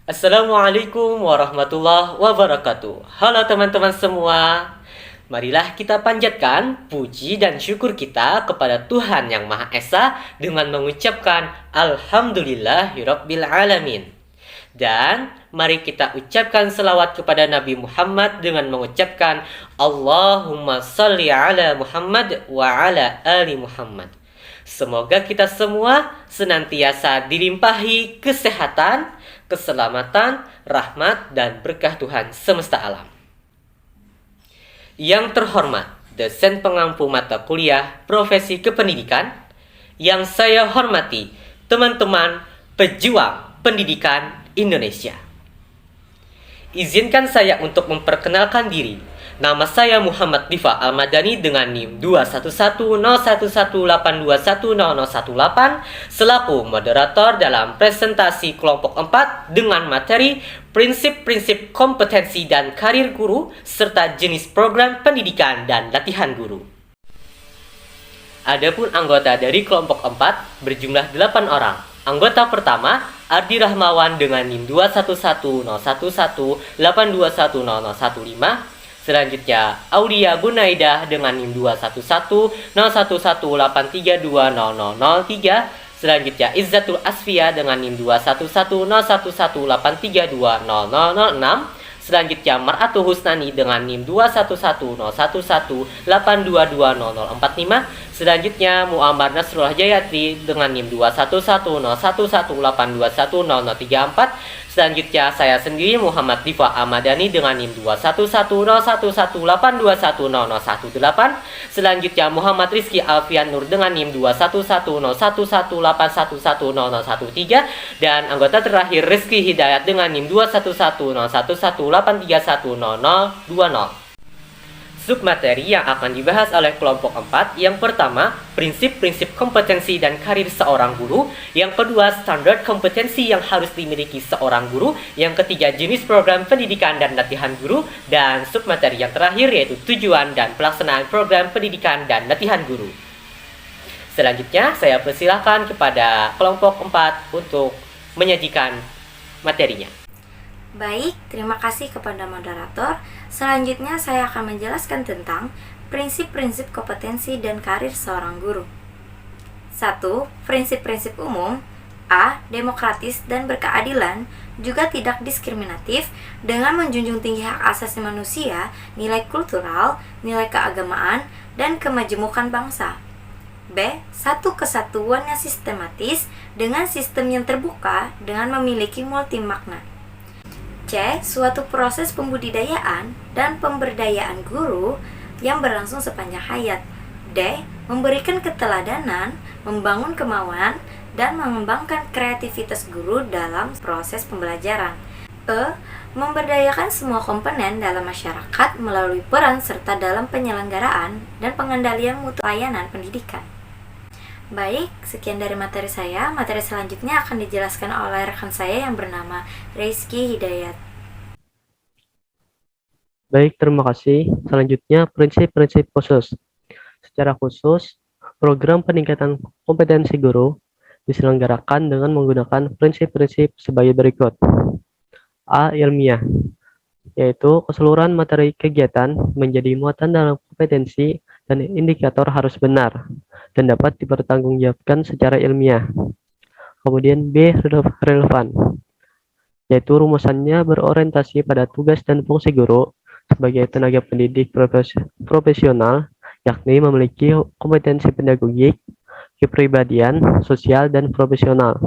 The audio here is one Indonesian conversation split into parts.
Assalamualaikum warahmatullahi wabarakatuh. Halo teman-teman semua. Marilah kita panjatkan puji dan syukur kita kepada Tuhan Yang Maha Esa dengan mengucapkan Alhamdulillahirabbil alamin. Dan mari kita ucapkan selawat kepada Nabi Muhammad dengan mengucapkan Allahumma salli ala Muhammad wa ala ali Muhammad. Semoga kita semua senantiasa dilimpahi kesehatan, keselamatan, rahmat, dan berkah Tuhan semesta alam. Yang terhormat, dosen pengampu mata kuliah profesi kependidikan, yang saya hormati teman-teman pejuang pendidikan Indonesia. Izinkan saya untuk memperkenalkan diri. Nama saya Muhammad Difa Al-Madani dengan NIM 2110118210018 selaku moderator dalam presentasi kelompok 4 dengan materi prinsip-prinsip kompetensi dan karir guru serta jenis program pendidikan dan latihan guru. Adapun anggota dari kelompok 4 berjumlah 8 orang. Anggota pertama Ardi Rahmawan dengan NIM 2110118210015. Selanjutnya, Aulia Gunaidah dengan NIM 2110118320003. Selanjutnya, Izzatul Asfia dengan NIM 2110118320006. Selanjutnya, Mar'atu Husnani dengan NIM 2110118220045. Selanjutnya, Muammar Nasrullah Jayatri dengan NIM 2110118210034. Selanjutnya, saya sendiri Muhammad Difa Ahmadani dengan NIM 2110118210018. Selanjutnya, Muhammad Rizky Alfian Nur dengan NIM 2110118110013. Dan anggota terakhir Rizky Hidayat dengan NIM 2110118310020. Submateri yang akan dibahas oleh kelompok 4, yang pertama, prinsip-prinsip kompetensi dan karir seorang guru. Yang kedua, standar kompetensi yang harus dimiliki seorang guru. Yang ketiga, jenis program pendidikan dan latihan guru. Dan submateri yang terakhir yaitu tujuan dan pelaksanaan program pendidikan dan latihan guru. Selanjutnya, saya persilahkan kepada kelompok 4 untuk menyajikan materinya. Baik, terima kasih kepada moderator. Selanjutnya saya akan menjelaskan tentang prinsip-prinsip kompetensi dan karir seorang guru. 1. Prinsip-prinsip umum. A. Demokratis dan berkeadilan, juga tidak diskriminatif, dengan menjunjung tinggi hak asasi manusia, nilai kultural, nilai keagamaan, dan kemajemukan bangsa. B. Satu kesatuan yang sistematis dengan sistem yang terbuka dengan memiliki multi makna. C. Suatu proses pembudidayaan dan pemberdayaan guru yang berlangsung sepanjang hayat. D. Memberikan keteladanan, membangun kemauan, dan mengembangkan kreativitas guru dalam proses pembelajaran. E. Memberdayakan semua komponen dalam masyarakat melalui peran serta dalam penyelenggaraan dan pengendalian mutu layanan pendidikan. Baik, sekian dari materi saya. Materi selanjutnya akan dijelaskan oleh rekan saya yang bernama Rizky Hidayat. Baik, terima kasih. Selanjutnya, prinsip-prinsip khusus. Secara khusus, program peningkatan kompetensi guru diselenggarakan dengan menggunakan prinsip-prinsip sebagai berikut. A. Ilmiah, yaitu keseluruhan materi kegiatan menjadi muatan dalam kompetensi dan indikator harus benar dan dapat dipertanggungjawabkan secara ilmiah. Kemudian B. Relevan, yaitu rumusannya berorientasi pada tugas dan fungsi guru sebagai tenaga pendidik profesional, yakni memiliki kompetensi pedagogik, kepribadian, sosial, dan profesional.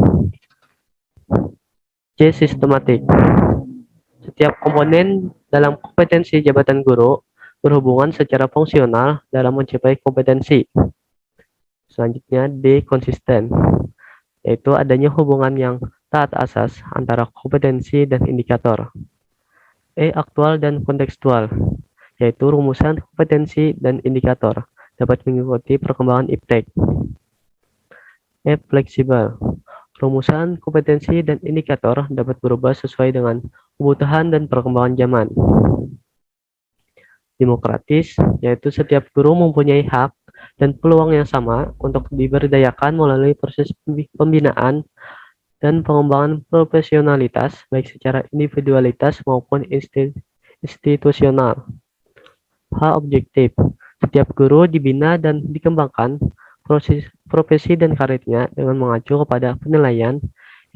C. Sistematik. Setiap komponen dalam kompetensi jabatan guru berhubungan secara fungsional dalam mencapai kompetensi. Selanjutnya D. Konsisten, yaitu adanya hubungan yang taat asas antara kompetensi dan indikator. E. Aktual dan kontekstual, yaitu rumusan kompetensi dan indikator dapat mengikuti perkembangan iptek. E. Fleksibel, rumusan kompetensi dan indikator dapat berubah sesuai dengan kebutuhan dan perkembangan zaman. Demokratis, yaitu setiap guru mempunyai hak dan peluang yang sama untuk diberdayakan melalui proses pembinaan dan pengembangan profesionalitas baik secara individualitas maupun institusional. H. Objektif. Setiap guru dibina dan dikembangkan profesi dan karirnya dengan mengacu kepada penilaian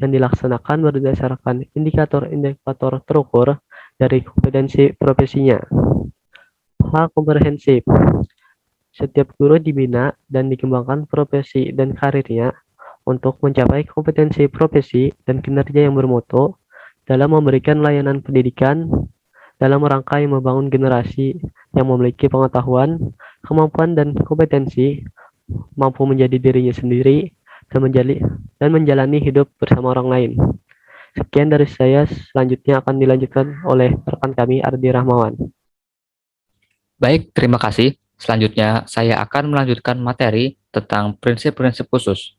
yang dilaksanakan berdasarkan indikator-indikator terukur dari kompetensi profesinya. H. Komprehensif. Setiap guru dibina dan dikembangkan profesi dan karirnya untuk mencapai kompetensi profesi dan kinerja yang bermutu dalam memberikan layanan pendidikan dalam rangka yang membangun generasi yang memiliki pengetahuan, kemampuan, dan kompetensi, mampu menjadi dirinya sendiri, dan menjalani hidup bersama orang lain. Sekian dari saya, selanjutnya akan dilanjutkan oleh rekan kami, Ardi Rahmawan. Baik, terima kasih. Selanjutnya, saya akan melanjutkan materi tentang prinsip-prinsip khusus.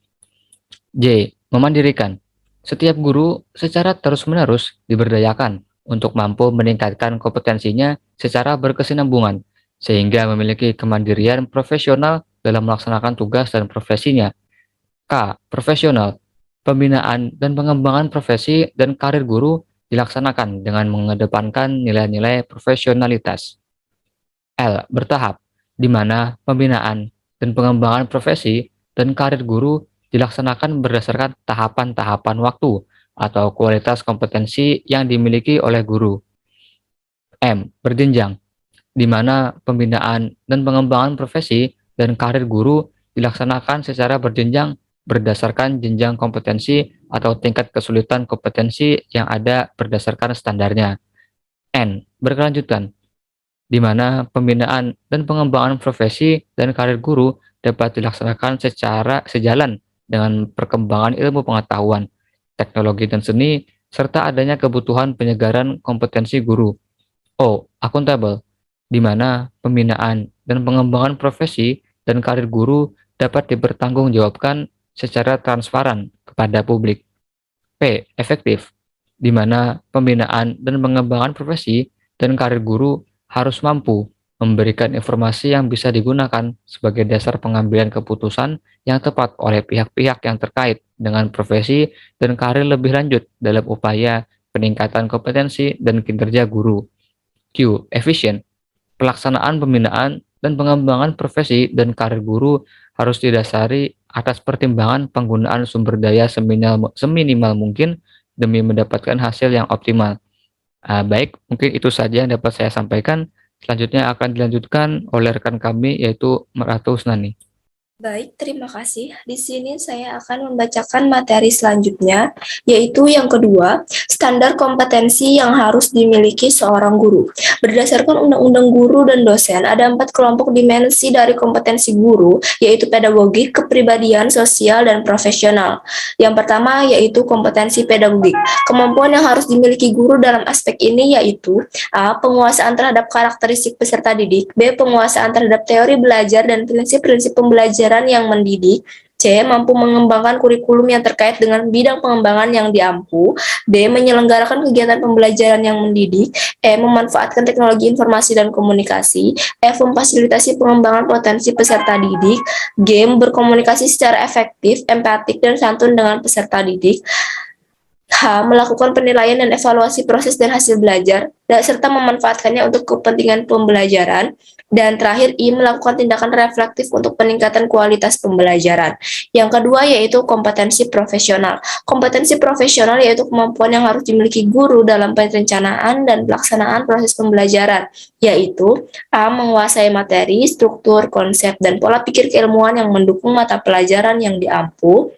J. Memandirikan. Setiap guru secara terus-menerus diberdayakan untuk mampu meningkatkan kompetensinya secara berkesinambungan, sehingga memiliki kemandirian profesional dalam melaksanakan tugas dan profesinya. K. Profesional. Pembinaan dan pengembangan profesi dan karir guru dilaksanakan dengan mengedepankan nilai-nilai profesionalitas. L. Bertahap, di mana pembinaan dan pengembangan profesi dan karir guru dilaksanakan berdasarkan tahapan-tahapan waktu atau kualitas kompetensi yang dimiliki oleh guru. M. Berjenjang, di mana pembinaan dan pengembangan profesi dan karir guru dilaksanakan secara berjenjang berdasarkan jenjang kompetensi atau tingkat kesulitan kompetensi yang ada berdasarkan standarnya. N. Berkelanjutan, di mana pembinaan dan pengembangan profesi dan karir guru dapat dilaksanakan secara sejalan dengan perkembangan ilmu pengetahuan, teknologi dan seni, serta adanya kebutuhan penyegaran kompetensi guru. O. Akuntabel, di mana pembinaan dan pengembangan profesi dan karir guru dapat dipertanggungjawabkan secara transparan kepada publik. P. Efektif, di mana pembinaan dan pengembangan profesi dan karir guru harus mampu memberikan informasi yang bisa digunakan sebagai dasar pengambilan keputusan yang tepat oleh pihak-pihak yang terkait dengan profesi dan karir lebih lanjut dalam upaya peningkatan kompetensi dan kinerja guru. Q. Efisien. Pelaksanaan pembinaan dan pengembangan profesi dan karir guru harus didasari atas pertimbangan penggunaan sumber daya seminimal mungkin demi mendapatkan hasil yang optimal. Baik, mungkin itu saja yang dapat saya sampaikan. Selanjutnya akan dilanjutkan oleh rekan kami, yaitu Ratu Husnani. Baik, terima kasih. Di sini saya akan membacakan materi selanjutnya, yaitu yang kedua, standar kompetensi yang harus dimiliki seorang guru. Berdasarkan Undang-Undang Guru dan Dosen, ada 4 kelompok dimensi dari kompetensi guru, yaitu pedagogik, kepribadian, sosial, dan profesional. Yang pertama yaitu kompetensi pedagogik. Kemampuan yang harus dimiliki guru dalam aspek ini yaitu A. Penguasaan terhadap karakteristik peserta didik, B. Penguasaan terhadap teori belajar dan prinsip-prinsip pembelajaran yang mendidik, C. Mampu mengembangkan kurikulum yang terkait dengan bidang pengembangan yang diampu, D. Menyelenggarakan kegiatan pembelajaran yang mendidik, E. Memanfaatkan teknologi informasi dan komunikasi, F. Memfasilitasi pengembangan potensi peserta didik, G. Berkomunikasi secara efektif, empatik, dan santun dengan peserta didik, H. Melakukan penilaian dan evaluasi proses dan hasil belajar, serta memanfaatkannya untuk kepentingan pembelajaran. Dan terakhir, I. Melakukan tindakan reflektif untuk peningkatan kualitas pembelajaran. Yang kedua yaitu kompetensi profesional. Kompetensi profesional yaitu kemampuan yang harus dimiliki guru dalam perencanaan dan pelaksanaan proses pembelajaran, yaitu A. Menguasai materi, struktur, konsep, dan pola pikir keilmuan yang mendukung mata pelajaran yang diampu,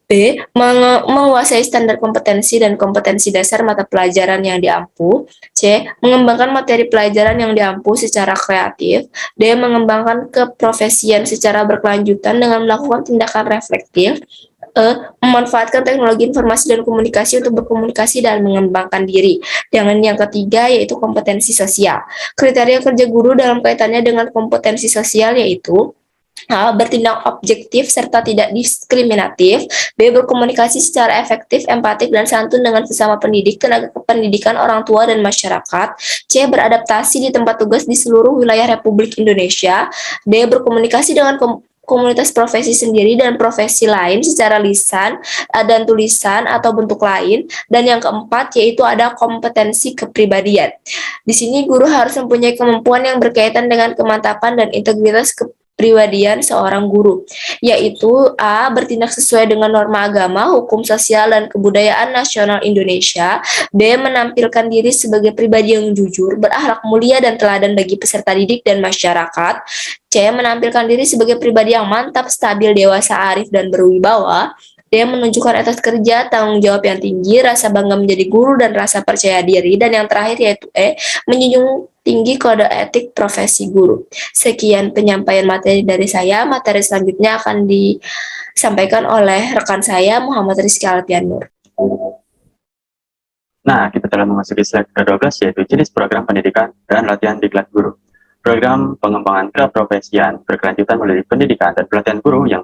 B. Menguasai standar kompetensi dan kompetensi dasar mata pelajaran yang diampu, C. Mengembangkan materi pelajaran yang diampu secara kreatif, D. Mengembangkan keprofesian secara berkelanjutan dengan melakukan tindakan reflektif, E. Memanfaatkan teknologi informasi dan komunikasi untuk berkomunikasi dan mengembangkan diri. Dan yang ketiga yaitu kompetensi sosial. Kriteria kerja guru dalam kaitannya dengan kompetensi sosial yaitu A. Bertindak objektif serta tidak diskriminatif, B. Berkomunikasi secara efektif, empatik, dan santun dengan sesama pendidik, tenaga kependidikan, orang tua, dan masyarakat, C. Beradaptasi di tempat tugas di seluruh wilayah Republik Indonesia, D. Berkomunikasi dengan komunitas profesi sendiri dan profesi lain secara lisan dan tulisan atau bentuk lain. Dan yang keempat yaitu ada kompetensi kepribadian. Di sini guru harus mempunyai kemampuan yang berkaitan dengan kemantapan dan integritas kepribadian seorang guru, yaitu A. Bertindak sesuai dengan norma agama, hukum sosial, dan kebudayaan nasional Indonesia. B. Menampilkan diri sebagai pribadi yang jujur, berakhlak mulia, dan teladan bagi peserta didik dan masyarakat. C. Menampilkan diri sebagai pribadi yang mantap, stabil, dewasa, arif, dan berwibawa. D. Menunjukkan etos kerja, tanggung jawab yang tinggi, rasa bangga menjadi guru, dan rasa percaya diri. Dan yang terakhir yaitu E. Menjunjung tinggi kode etik profesi guru. Sekian penyampaian materi dari saya. Materi selanjutnya akan disampaikan oleh rekan saya, Muhammad Rizky Alpian Nur. Nah, kita telah memasuki slide ke-12, yaitu jenis program pendidikan dan latihan diklat guru. Program pengembangan keprofesian berkelanjutan melalui pendidikan dan pelatihan guru yang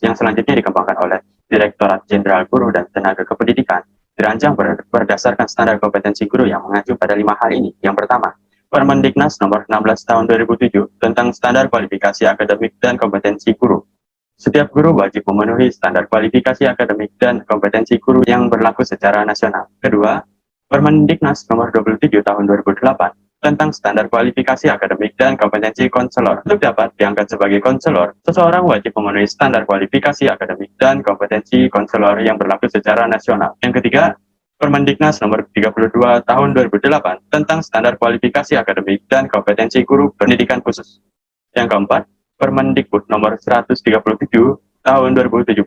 selanjutnya dikembangkan oleh Direktorat Jenderal Guru dan Tenaga Kependidikan dirancang berdasarkan standar kompetensi guru yang mengacu pada 5 hal ini. Yang pertama, Permendiknas nomor 16 tahun 2007 tentang standar kualifikasi akademik dan kompetensi guru. Setiap guru wajib memenuhi standar kualifikasi akademik dan kompetensi guru yang berlaku secara nasional. Kedua, Permendiknas nomor 27 tahun 2008 tentang standar kualifikasi akademik dan kompetensi konselor. Untuk dapat diangkat sebagai konselor, seseorang wajib memenuhi standar kualifikasi akademik dan kompetensi konselor yang berlaku secara nasional. Yang ketiga, Permendiknas nomor 32 tahun 2008 tentang standar kualifikasi akademik dan kompetensi guru pendidikan khusus. Yang keempat, Permendikbud nomor 137 tahun 2017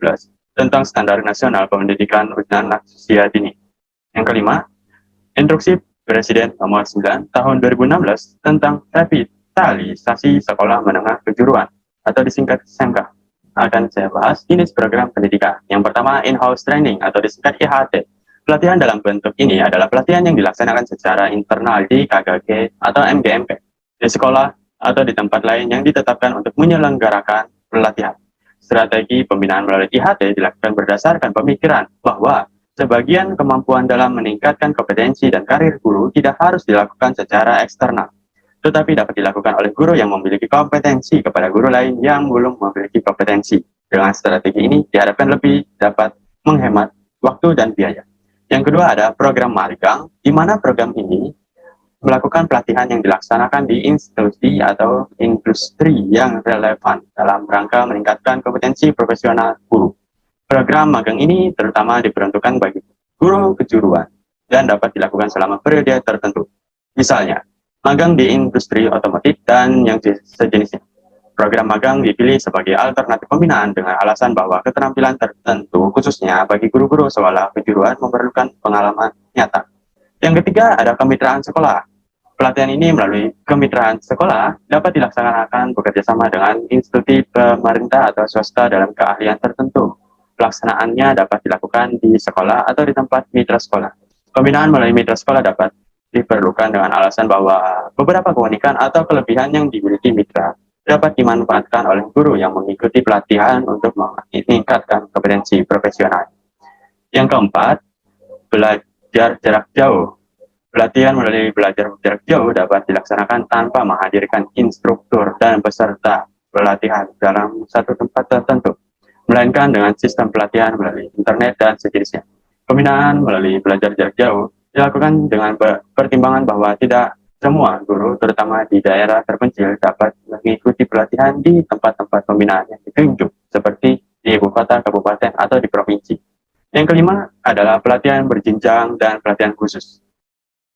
tentang standar nasional pendidikan anak usia dini. Yang kelima, Instruksi Presiden nomor 9 tahun 2016 tentang revitalisasi sekolah menengah kejuruan atau disingkat SMK. Akan saya bahas jenis program pendidikan. Yang pertama, in-house training atau disingkat IHT. Pelatihan dalam bentuk ini adalah pelatihan yang dilaksanakan secara internal di KGG atau MGMP, di sekolah atau di tempat lain yang ditetapkan untuk menyelenggarakan pelatihan. Strategi pembinaan melalui IHT dilakukan berdasarkan pemikiran bahwa sebagian kemampuan dalam meningkatkan kompetensi dan karir guru tidak harus dilakukan secara eksternal, tetapi dapat dilakukan oleh guru yang memiliki kompetensi kepada guru lain yang belum memiliki kompetensi. Dengan strategi ini diharapkan lebih dapat menghemat waktu dan biaya. Yang kedua ada program magang, di mana program ini melakukan pelatihan yang dilaksanakan di institusi atau industri yang relevan dalam rangka meningkatkan kompetensi profesional guru. Program magang ini terutama diperuntukkan bagi guru kejuruan dan dapat dilakukan selama periode tertentu. Misalnya, magang di industri otomotif dan yang sejenisnya. Program magang dipilih sebagai alternatif pembinaan dengan alasan bahwa keterampilan tertentu, khususnya bagi guru-guru sekolah kejuruan, memerlukan pengalaman nyata. Yang ketiga ada kemitraan sekolah. Pelatihan ini melalui kemitraan sekolah dapat dilaksanakan bekerjasama dengan institusi pemerintah atau swasta dalam keahlian tertentu. Pelaksanaannya dapat dilakukan di sekolah atau di tempat mitra sekolah. Pembinaan melalui mitra sekolah dapat diperlukan dengan alasan bahwa beberapa keunikan atau kelebihan yang dimiliki mitra dapat dimanfaatkan oleh guru yang mengikuti pelatihan untuk meningkatkan kompetensi profesional. Yang keempat, belajar jarak jauh. Pelatihan melalui belajar jarak jauh dapat dilaksanakan tanpa menghadirkan instruktur dan peserta pelatihan dalam satu tempat tertentu, melainkan dengan sistem pelatihan melalui internet dan sejenisnya. Pembinaan melalui belajar jarak jauh dilakukan dengan pertimbangan bahwa tidak semua guru, terutama di daerah terpencil, dapat mengikuti pelatihan di tempat-tempat pembinaan yang ditunjuk, seperti di ibu kota, kabupaten, atau di provinsi. Yang kelima adalah pelatihan berjenjang dan pelatihan khusus.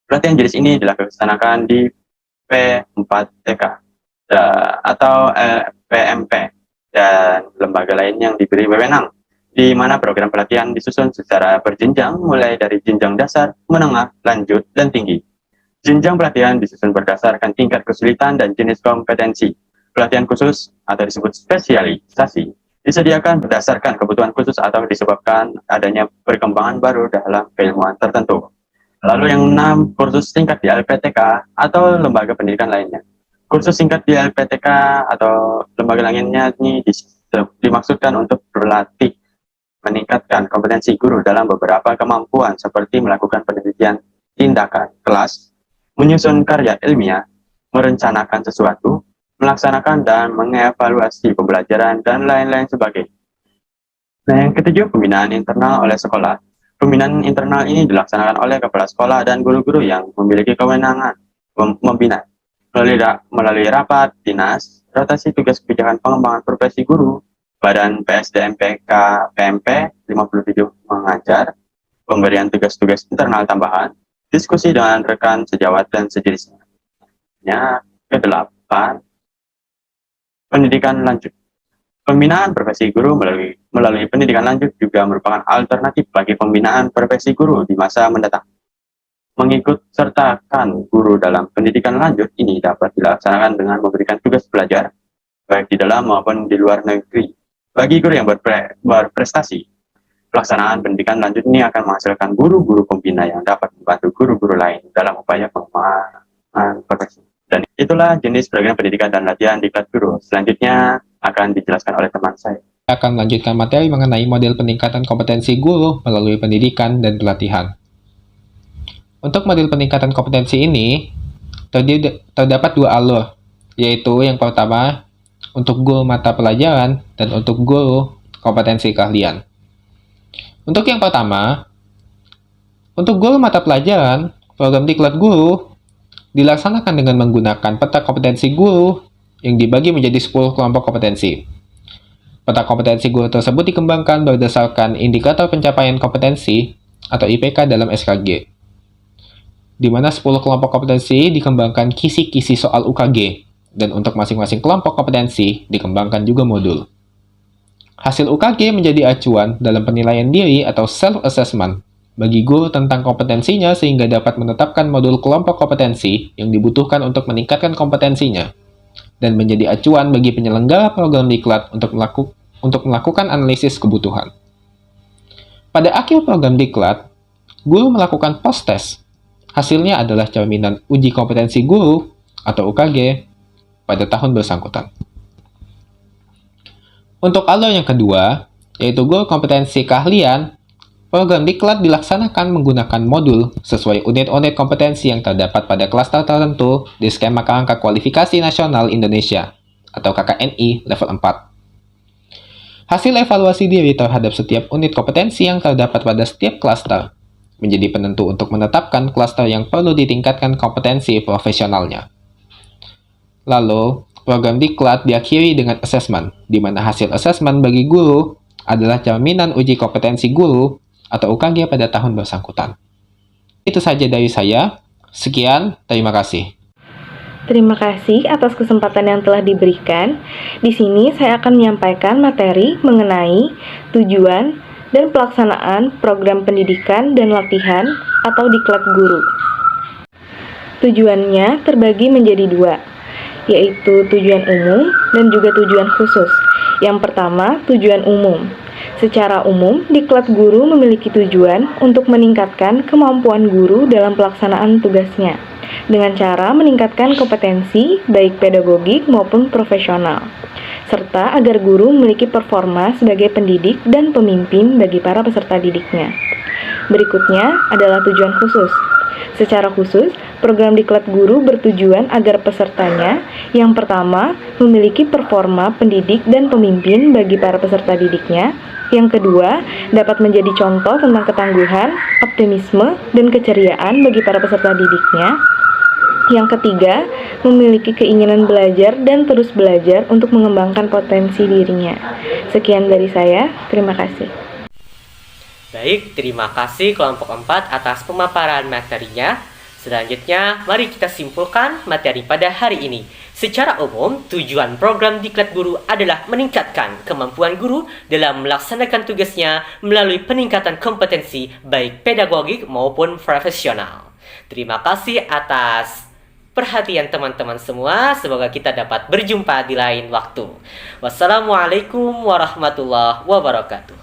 Pelatihan jenis ini dilaksanakan di P4TK atau PMP dan lembaga lain yang diberi wewenang, di mana program pelatihan disusun secara berjenjang mulai dari jenjang dasar, menengah, lanjut, dan tinggi. Jenjang pelatihan disusun berdasarkan tingkat kesulitan dan jenis kompetensi. Pelatihan khusus atau disebut spesialisasi disediakan berdasarkan kebutuhan khusus atau disebabkan adanya perkembangan baru dalam keilmuan tertentu. Lalu yang 6, kursus singkat di LPTK atau lembaga pendidikan lainnya. Kursus singkat di LPTK atau lembaga lainnya ini dimaksudkan untuk berlatih meningkatkan kompetensi guru dalam beberapa kemampuan seperti melakukan penelitian tindakan kelas, menyusun karya ilmiah, merencanakan sesuatu, melaksanakan dan mengevaluasi pembelajaran, dan lain-lain sebagainya. Nah, yang ketujuh, pembinaan internal oleh sekolah. Pembinaan internal ini dilaksanakan oleh kepala sekolah dan guru-guru yang memiliki kewenangan membina melalui rapat dinas, rotasi tugas kebijakan pengembangan profesi guru, Badan PSDM PK PMP 57 mengajar, pemberian tugas-tugas internal tambahan, diskusi dengan rekan sejawat dan sejenisnya. Yang kedelapan, pendidikan lanjut. Pembinaan profesi guru melalui pendidikan lanjut juga merupakan alternatif bagi pembinaan profesi guru di masa mendatang. Mengikut sertakan guru dalam pendidikan lanjut ini dapat dilaksanakan dengan memberikan tugas belajar, baik di dalam maupun di luar negeri. Bagi guru yang berprestasi, pelaksanaan pendidikan lanjut ini akan menghasilkan guru-guru pembina yang dapat membantu guru-guru lain dalam upaya pengembangan profesi. Dan itulah jenis program pendidikan dan latihan diklat guru. Selanjutnya akan dijelaskan oleh teman saya. Saya akan melanjutkan materi mengenai model peningkatan kompetensi guru melalui pendidikan dan pelatihan. Untuk model peningkatan kompetensi ini, terdapat dua alur, yaitu yang pertama untuk guru mata pelajaran dan untuk guru kompetensi keahlian. Untuk yang pertama, untuk guru mata pelajaran, program diklat guru dilaksanakan dengan menggunakan peta kompetensi guru yang dibagi menjadi 10 kelompok kompetensi. Peta kompetensi guru tersebut dikembangkan berdasarkan indikator pencapaian kompetensi atau IPK dalam SKG, di mana 10 kelompok kompetensi dikembangkan kisi-kisi soal UKG, dan untuk masing-masing kelompok kompetensi dikembangkan juga modul. Hasil UKG menjadi acuan dalam penilaian diri atau self-assessment bagi guru tentang kompetensinya sehingga dapat menetapkan modul kelompok kompetensi yang dibutuhkan untuk meningkatkan kompetensinya, dan menjadi acuan bagi penyelenggara program diklat untuk melakukan analisis kebutuhan. Pada akhir program diklat, guru melakukan post-test. Hasilnya adalah cerminan uji kompetensi guru atau UKG pada tahun bersangkutan. Untuk alur yang kedua, yaitu guru kompetensi keahlian, program diklat dilaksanakan menggunakan modul sesuai unit-unit kompetensi yang terdapat pada klaster tertentu di skema kerangka kualifikasi nasional Indonesia atau KKNI level 4. Hasil evaluasi diri terhadap setiap unit kompetensi yang terdapat pada setiap klaster menjadi penentu untuk menetapkan klaster yang perlu ditingkatkan kompetensi profesionalnya. Lalu, program diklat diakhiri dengan assessment, di mana hasil assessment bagi guru adalah cerminan uji kompetensi guru atau UKG pada tahun bersangkutan. Itu saja dari saya. Sekian, terima kasih. Terima kasih atas kesempatan yang telah diberikan. Di sini saya akan menyampaikan materi mengenai tujuan dan pelaksanaan program pendidikan dan latihan atau diklat guru. Tujuannya terbagi menjadi dua, yaitu tujuan umum dan juga tujuan khusus. Yang pertama, tujuan umum. Secara umum, diklat guru memiliki tujuan untuk meningkatkan kemampuan guru dalam pelaksanaan tugasnya, dengan cara meningkatkan kompetensi baik pedagogik maupun profesional, serta agar guru memiliki performa sebagai pendidik dan pemimpin bagi para peserta didiknya. Berikutnya adalah tujuan khusus. Secara khusus, program diklat guru bertujuan agar pesertanya yang pertama memiliki performa pendidik dan pemimpin bagi para peserta didiknya, yang kedua dapat menjadi contoh tentang ketangguhan, optimisme, dan keceriaan bagi para peserta didiknya, yang ketiga memiliki keinginan belajar dan terus belajar untuk mengembangkan potensi dirinya. Sekian dari saya, terima kasih. Baik, terima kasih kelompok 4 atas pemaparan materinya. Selanjutnya, mari kita simpulkan materi pada hari ini. Secara umum, tujuan program diklat guru adalah meningkatkan kemampuan guru dalam melaksanakan tugasnya melalui peningkatan kompetensi baik pedagogik maupun profesional. Terima kasih atas perhatian teman-teman semua. Semoga kita dapat berjumpa di lain waktu. Wassalamualaikum warahmatullahi wabarakatuh.